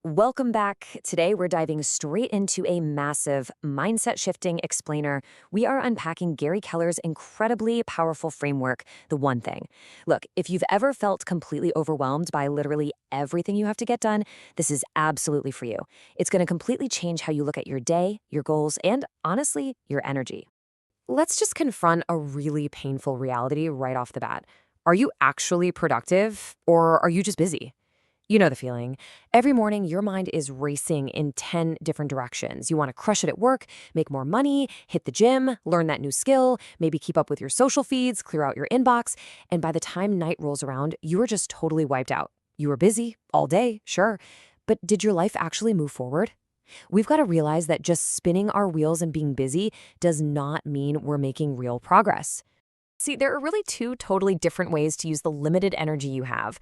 Welcome back. Today, we're diving straight into a massive mindset shifting explainer. We are unpacking Gary Keller's incredibly powerful framework, The One Thing. Look, if you've ever felt completely overwhelmed by literally everything you have to get done, this is absolutely for you. It's going to completely change how you look at your day, your goals, and honestly, your energy. Let's just confront a really painful reality right off the bat. Are you actually productive, or are you just busy? You know the feeling. Every morning, your mind is racing in 10 different directions. You want to crush it at work, make more money, hit the gym, learn that new skill, maybe keep up with your social feeds, clear out your inbox. And by the time night rolls around, you are just totally wiped out. You were busy all day, sure. But did your life actually move forward? We've got to realize that just spinning our wheels and being busy does not mean we're making real progress. See, there are really two totally different ways to use the limited energy you have.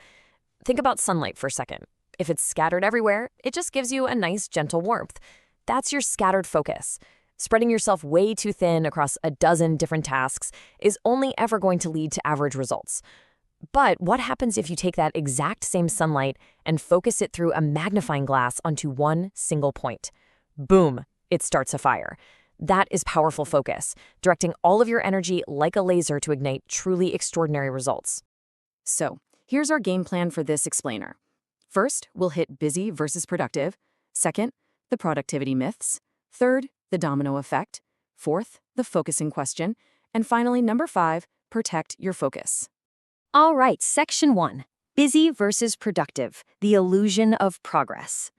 Think about sunlight for a second. If it's scattered everywhere, it just gives you a nice, gentle warmth. That's your scattered focus. Spreading yourself way too thin across a dozen different tasks is only ever going to lead to average results. But what happens if you take that exact same sunlight and focus it through a magnifying glass onto one single point? Boom, it starts a fire. That is powerful focus, directing all of your energy like a laser to ignite truly extraordinary results. So, here's our game plan for this explainer. First, we'll hit busy versus productive. Second, the productivity myths. Third, the domino effect. Fourth, the focusing question. And finally, number 5, protect your focus. All right, section 1, busy versus productive, the illusion of progress.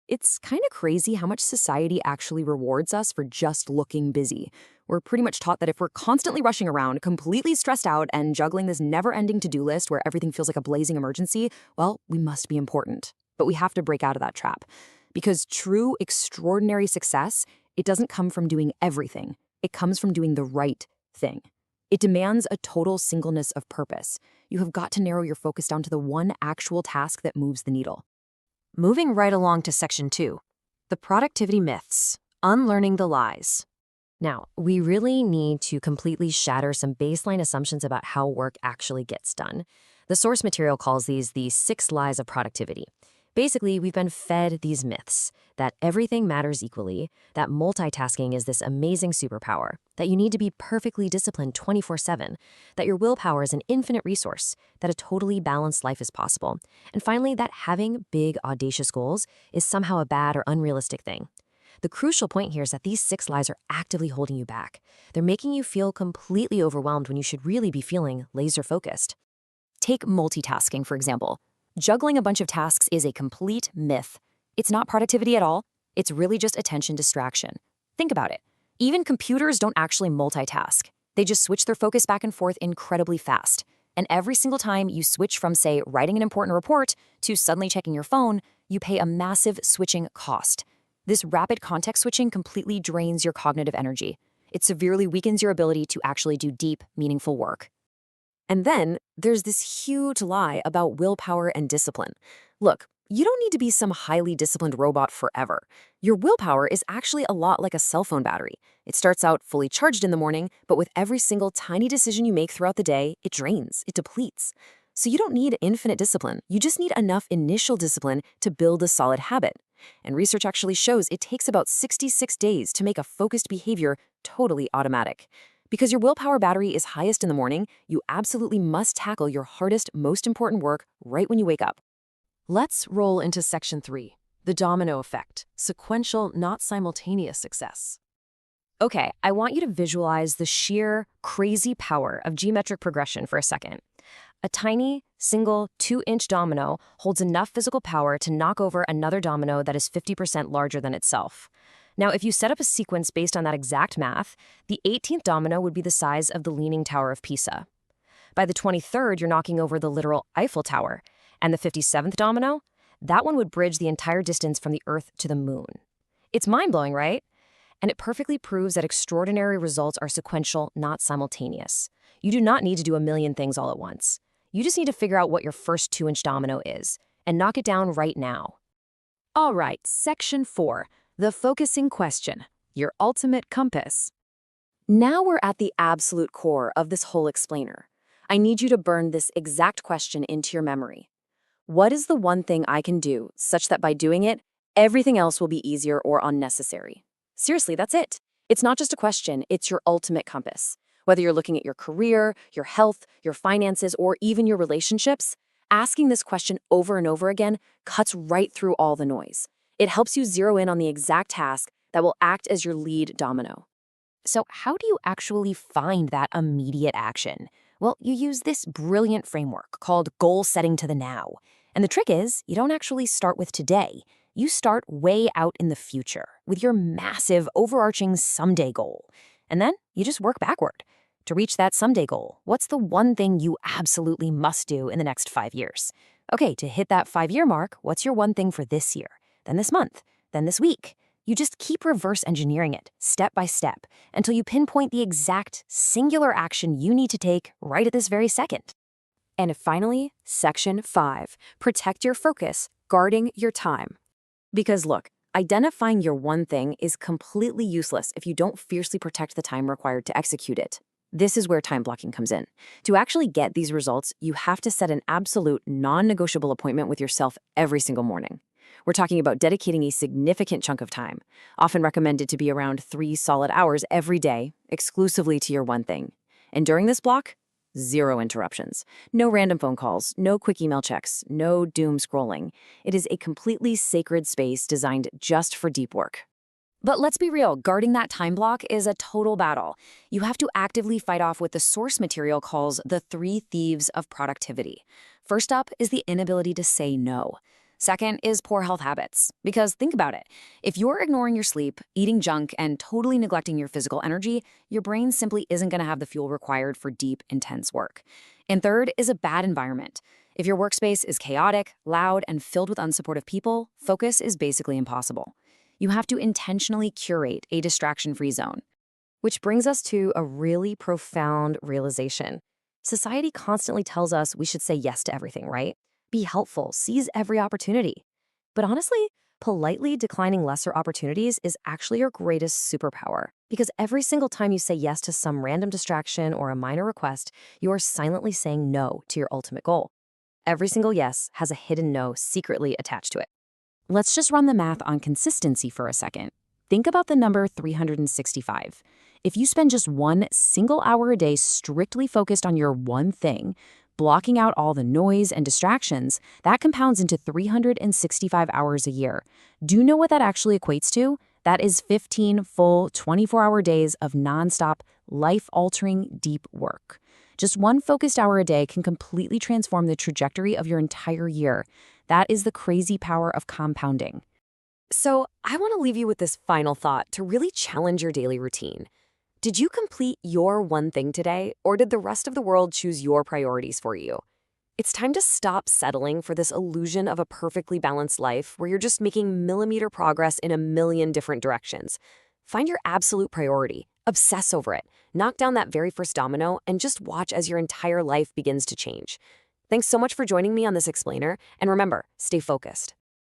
It's kind of crazy how much society actually rewards us for just looking busy. We're pretty much taught that if we're constantly rushing around, completely stressed out, and juggling this never-ending to-do list where everything feels like a blazing emergency, well, we must be important. But we have to break out of that trap. Because true, extraordinary success, it doesn't come from doing everything. It comes from doing the right thing. It demands a total singleness of purpose. You have got to narrow your focus down to the one actual task that moves the needle. Moving right along to section 2, the productivity myths, unlearning the lies. Now, we really need to completely shatter some baseline assumptions about how work actually gets done. The source material calls these the 6 lies of productivity. Basically, we've been fed these myths that everything matters equally, that multitasking is this amazing superpower, that you need to be perfectly disciplined 24/7, that your willpower is an infinite resource, that a totally balanced life is possible, and finally, that having big, audacious goals is somehow a bad or unrealistic thing. The crucial point here is that these 6 lies are actively holding you back. They're making you feel completely overwhelmed when you should really be feeling laser-focused. Take multitasking, for example. Juggling a bunch of tasks is a complete myth. It's not productivity at all. It's really just attention distraction. Think about it. Even computers don't actually multitask. They just switch their focus back and forth incredibly fast. And every single time you switch from, say, writing an important report to suddenly checking your phone, you pay a massive switching cost. This rapid context switching completely drains your cognitive energy. It severely weakens your ability to actually do deep, meaningful work. And then there's this huge lie about willpower and discipline. Look, you don't need to be some highly disciplined robot forever. Your willpower is actually a lot like a cell phone battery. It starts out fully charged in the morning, but with every single tiny decision you make throughout the day, it drains, it depletes. So you don't need infinite discipline. You just need enough initial discipline to build a solid habit. And research actually shows it takes about 66 days to make a focused behavior totally automatic. Because your willpower battery is highest in the morning, you absolutely must tackle your hardest, most important work right when you wake up. Let's roll into section 3, the domino effect, sequential, not simultaneous success. Okay, I want you to visualize the sheer, crazy power of geometric progression for a second. A tiny, single 2-inch domino holds enough physical power to knock over another domino that is 50% larger than itself. Now, if you set up a sequence based on that exact math, the 18th domino would be the size of the Leaning Tower of Pisa. By the 23rd, you're knocking over the literal Eiffel Tower. And the 57th domino? That one would bridge the entire distance from the Earth to the Moon. It's mind-blowing, right? And it perfectly proves that extraordinary results are sequential, not simultaneous. You do not need to do a million things all at once. You just need to figure out what your first 2-inch domino is, and knock it down right now. All right, section 4. The focusing question, your ultimate compass. Now we're at the absolute core of this whole explainer. I need you to burn this exact question into your memory. What is the one thing I can do such that by doing it, Everything else will be easier or unnecessary. Seriously, that's it. It's not just a question, it's your ultimate compass. Whether you're looking at your career, your health, your finances, or even your relationships, asking this question over and over again cuts right through all the noise. It helps you zero in on the exact task that will act as your lead domino. So how do you actually find that immediate action? Well, you use this brilliant framework called goal setting to the now. And the trick is, you don't actually start with today. You start way out in the future with your massive, overarching someday goal. And then you just work backward. To reach that someday goal, what's the one thing you absolutely must do in the next 5 years? Okay, to hit that 5-year mark, what's your one thing for this year? Then this month? Then this week? You just keep reverse engineering it, step by step, until you pinpoint the exact singular action you need to take right at this very second. And finally, Section 5, protect your focus, guarding your time. Because look, identifying your one thing is completely useless if you don't fiercely protect the time required to execute it. This is where time blocking comes in. To actually get these results, you have to set an absolute non-negotiable appointment with yourself every single morning. We're talking about dedicating a significant chunk of time, often recommended to be around 3 solid hours every day, exclusively to your one thing. And during this block, 0 interruptions. No random phone calls, no quick email checks, no doom scrolling. It is a completely sacred space designed just for deep work. But let's be real, guarding that time block is a total battle. You have to actively fight off what the source material calls the 3 thieves of productivity. First up is the inability to say no. Second is poor health habits. Because think about it. If you're ignoring your sleep, eating junk, and totally neglecting your physical energy, your brain simply isn't going to have the fuel required for deep, intense work. And third is a bad environment. If your workspace is chaotic, loud, and filled with unsupportive people, focus is basically impossible. You have to intentionally curate a distraction-free zone. Which brings us to a really profound realization. Society constantly tells us we should say yes to everything, right? Be helpful, seize every opportunity. But honestly, politely declining lesser opportunities is actually your greatest superpower. Because every single time you say yes to some random distraction or a minor request, you are silently saying no to your ultimate goal. Every single yes has a hidden no secretly attached to it. Let's just run the math on consistency for a second. Think about the number 365. If you spend just 1 single hour a day strictly focused on your one thing, blocking out all the noise and distractions, that compounds into 365 hours a year. Do you know what that actually equates to? That is 15 full 24-hour days of nonstop, life-altering deep work. Just 1 focused hour a day can completely transform the trajectory of your entire year. That is the crazy power of compounding. So I want to leave you with this final thought to really challenge your daily routine. Did you complete your one thing today, or did the rest of the world choose your priorities for you? It's time to stop settling for this illusion of a perfectly balanced life where you're just making millimeter progress in a million different directions. Find your absolute priority, obsess over it, knock down that very first domino, and just watch as your entire life begins to change. Thanks so much for joining me on this explainer, and remember, stay focused.